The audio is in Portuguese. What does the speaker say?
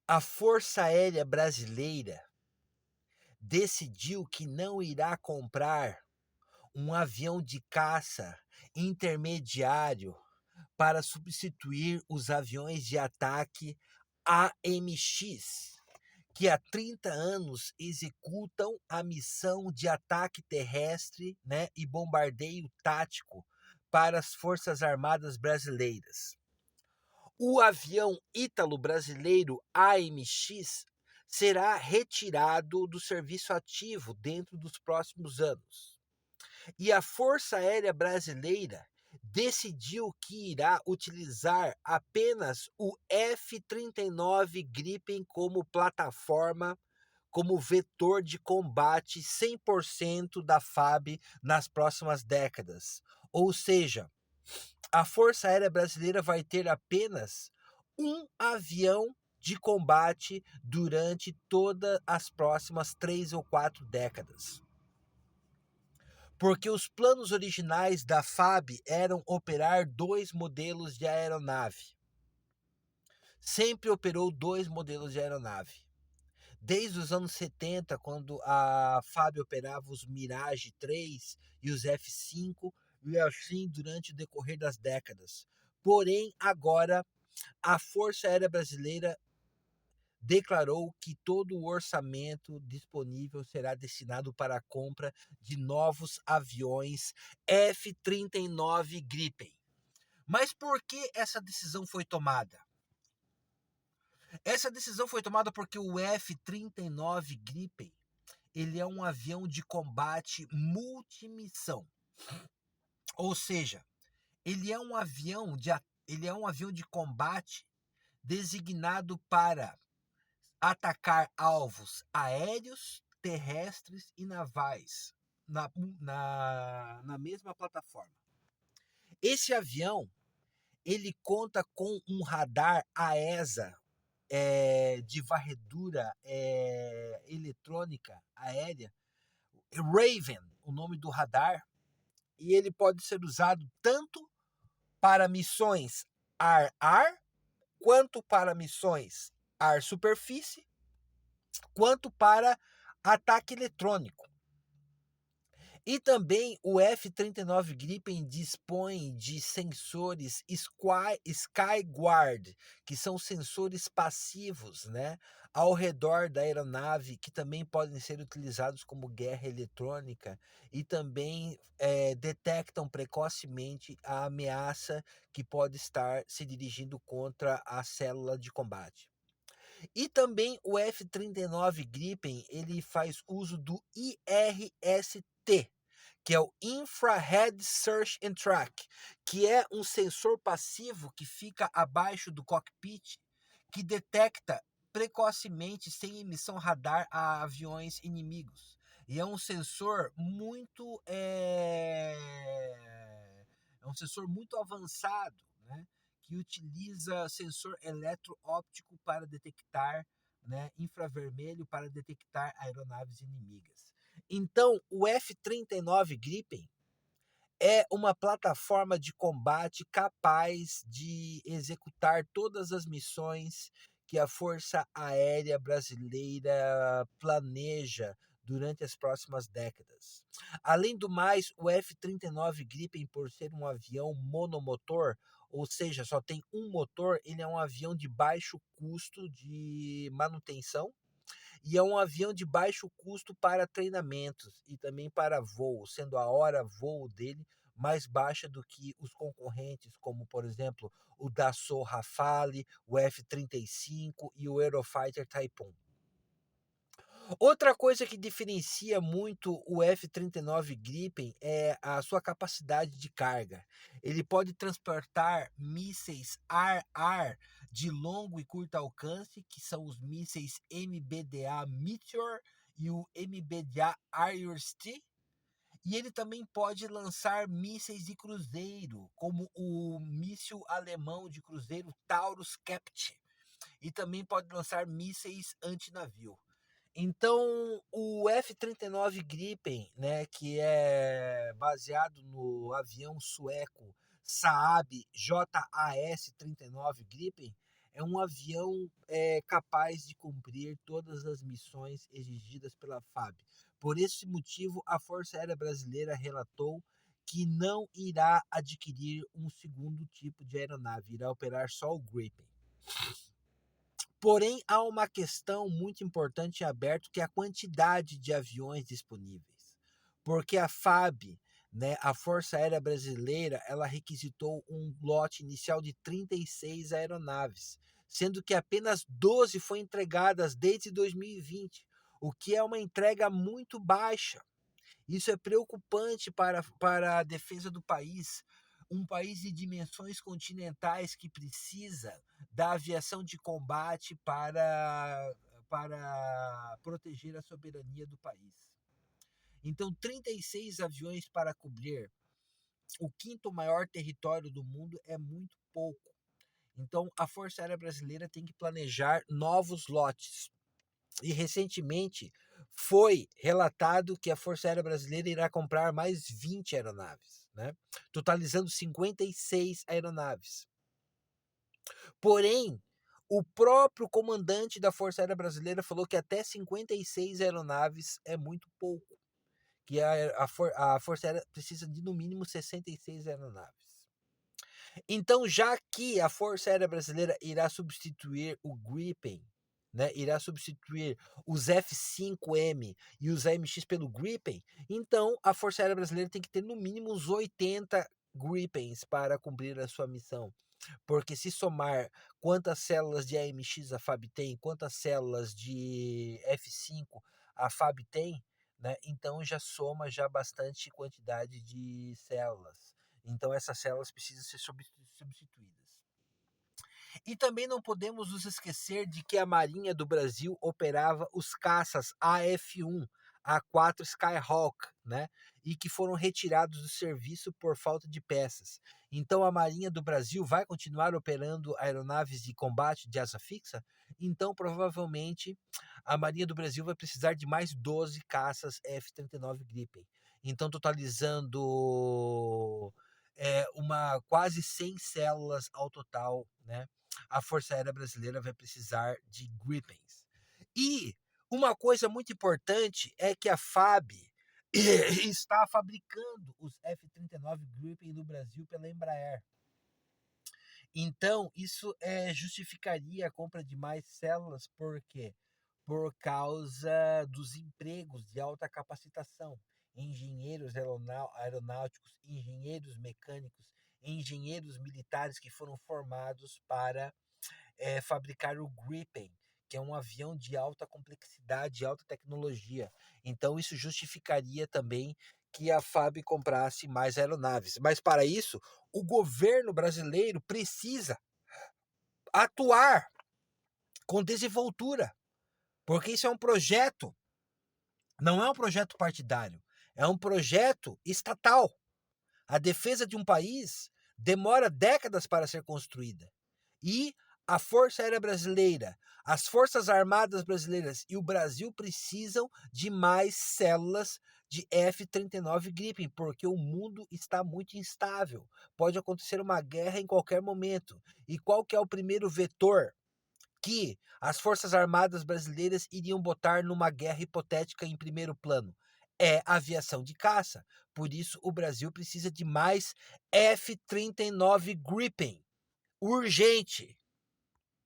A Força Aérea Brasileira decidiu que não irá comprar um avião de caça intermediário para substituir os aviões de ataque AMX, que há 30 anos executam a missão de ataque terrestre, né, e bombardeio tático para as Forças Armadas Brasileiras. O avião ítalo-brasileiro AMX será retirado do serviço ativo dentro dos próximos anos. E a Força Aérea Brasileira decidiu que irá utilizar apenas o F-39 Gripen como plataforma, como vetor de combate 100% da FAB nas próximas décadas. Ou seja, a Força Aérea Brasileira vai ter apenas um avião de combate durante todas as próximas 3 ou 4 décadas. Porque os planos originais da FAB eram operar 2 modelos de aeronave. Sempre operou 2 modelos de aeronave. Desde os anos 70, quando a FAB operava os Mirage 3 e os F-5, e assim durante o decorrer das décadas. Porém, agora, a Força Aérea Brasileira declarou que todo o orçamento disponível será destinado para a compra de novos aviões F-39 Gripen. Mas por que essa decisão foi tomada? Essa decisão foi tomada porque o F-39 Gripen ele é um avião de combate multimissão. Ou seja, ele é um avião de combate designado para atacar alvos aéreos, terrestres e navais na mesma plataforma. Esse avião ele conta com um radar AESA de varredura eletrônica aérea, Raven, o nome do radar, e ele pode ser usado tanto para missões ar-ar, quanto para missões ar-superfície, quanto para ataque eletrônico. E também o F-39 Gripen dispõe de sensores Skyguard, que são sensores passivos, né, ao redor da aeronave, que também podem ser utilizados como guerra eletrônica e também detectam precocemente a ameaça que pode estar se dirigindo contra a célula de combate. E também o F-39 Gripen ele faz uso do IRST, que é o Infrared Search and Track, que é um sensor passivo que fica abaixo do cockpit, que detecta precocemente sem emissão radar a aviões inimigos. E é um sensor é um sensor muito avançado, né? Que utiliza sensor eletroóptico para detectar, né, infravermelho para detectar aeronaves inimigas. Então, o F-39 Gripen é uma plataforma de combate capaz de executar todas as missões que a Força Aérea Brasileira planeja durante as próximas décadas. Além do mais, o F-39 Gripen, por ser um avião monomotor, ou seja, só tem um motor, ele é um avião de baixo custo de manutenção e é um avião de baixo custo para treinamentos e também para voo, sendo a hora voo dele mais baixa do que os concorrentes, como por exemplo o Dassault Rafale, o F-35 e o Eurofighter Type 1. Outra coisa que diferencia muito o F-39 Gripen é a sua capacidade de carga. Ele pode transportar mísseis ar-ar de longo e curto alcance, que são os mísseis MBDA Meteor e o MBDA IRST. E ele também pode lançar mísseis de cruzeiro, como o míssil alemão de cruzeiro Taurus Kept. E também pode lançar mísseis antinavio. Então, o F-39 Gripen, né, que é baseado no avião sueco Saab JAS-39 Gripen, é um avião capaz de cumprir todas as missões exigidas pela FAB. Por esse motivo, a Força Aérea Brasileira relatou que não irá adquirir um segundo tipo de aeronave, irá operar só o Gripen. Porém, há uma questão muito importante em aberto, que é a quantidade de aviões disponíveis. Porque a FAB, né, a Força Aérea Brasileira, ela requisitou um lote inicial de 36 aeronaves, sendo que apenas 12 foram entregadas desde 2020, o que é uma entrega muito baixa. Isso é preocupante para a defesa do país, um país de dimensões continentais que precisa da aviação de combate para proteger a soberania do país. Então, 36 aviões para cobrir o quinto maior território do mundo é muito pouco. Então, a Força Aérea Brasileira tem que planejar novos lotes. E recentemente foi relatado que a Força Aérea Brasileira irá comprar mais 20 aeronaves, né? Totalizando 56 aeronaves. Porém, o próprio comandante da Força Aérea Brasileira falou que até 56 aeronaves é muito pouco, que a Força Aérea precisa de no mínimo 66 aeronaves. Então, já que a Força Aérea Brasileira irá substituir o Gripen, né, irá substituir os F-5M e os AMX pelo Gripen, então a Força Aérea Brasileira tem que ter no mínimo uns 80 Gripens para cumprir a sua missão. Porque se somar quantas células de AMX a FAB tem, quantas células de F5 a FAB tem, né, então já soma já bastante quantidade de células. Então essas células precisam ser substituídas. E também não podemos nos esquecer de que a Marinha do Brasil operava os caças AF-1, A4 Skyhawk, né? E que foram retirados do serviço por falta de peças. Então a Marinha do Brasil vai continuar operando aeronaves de combate de asa fixa? Então provavelmente a Marinha do Brasil vai precisar de mais 12 caças F-39 Gripen. Então totalizando uma quase 100 células ao total, né? A Força Aérea Brasileira vai precisar de Gripens. E uma coisa muito importante é que a FAB está fabricando os F-39 Gripen no Brasil pela Embraer. Então, isso justificaria a compra de mais células, por quê? Por causa dos empregos de alta capacitação. Engenheiros aeronáuticos, engenheiros mecânicos, engenheiros militares que foram formados para fabricar o Gripen, que é um avião de alta complexidade, de alta tecnologia. Então, isso justificaria também que a FAB comprasse mais aeronaves. Mas, para isso, o governo brasileiro precisa atuar com desenvoltura, porque isso é um projeto, não é um projeto partidário, é um projeto estatal. A defesa de um país demora décadas para ser construída. E a Força Aérea Brasileira, as Forças Armadas Brasileiras e o Brasil precisam de mais células de F-39 Gripen, porque o mundo está muito instável. Pode acontecer uma guerra em qualquer momento. E qual que é o primeiro vetor que as Forças Armadas Brasileiras iriam botar numa guerra hipotética em primeiro plano? É a aviação de caça. Por isso, o Brasil precisa de mais F-39 Gripen. Urgente!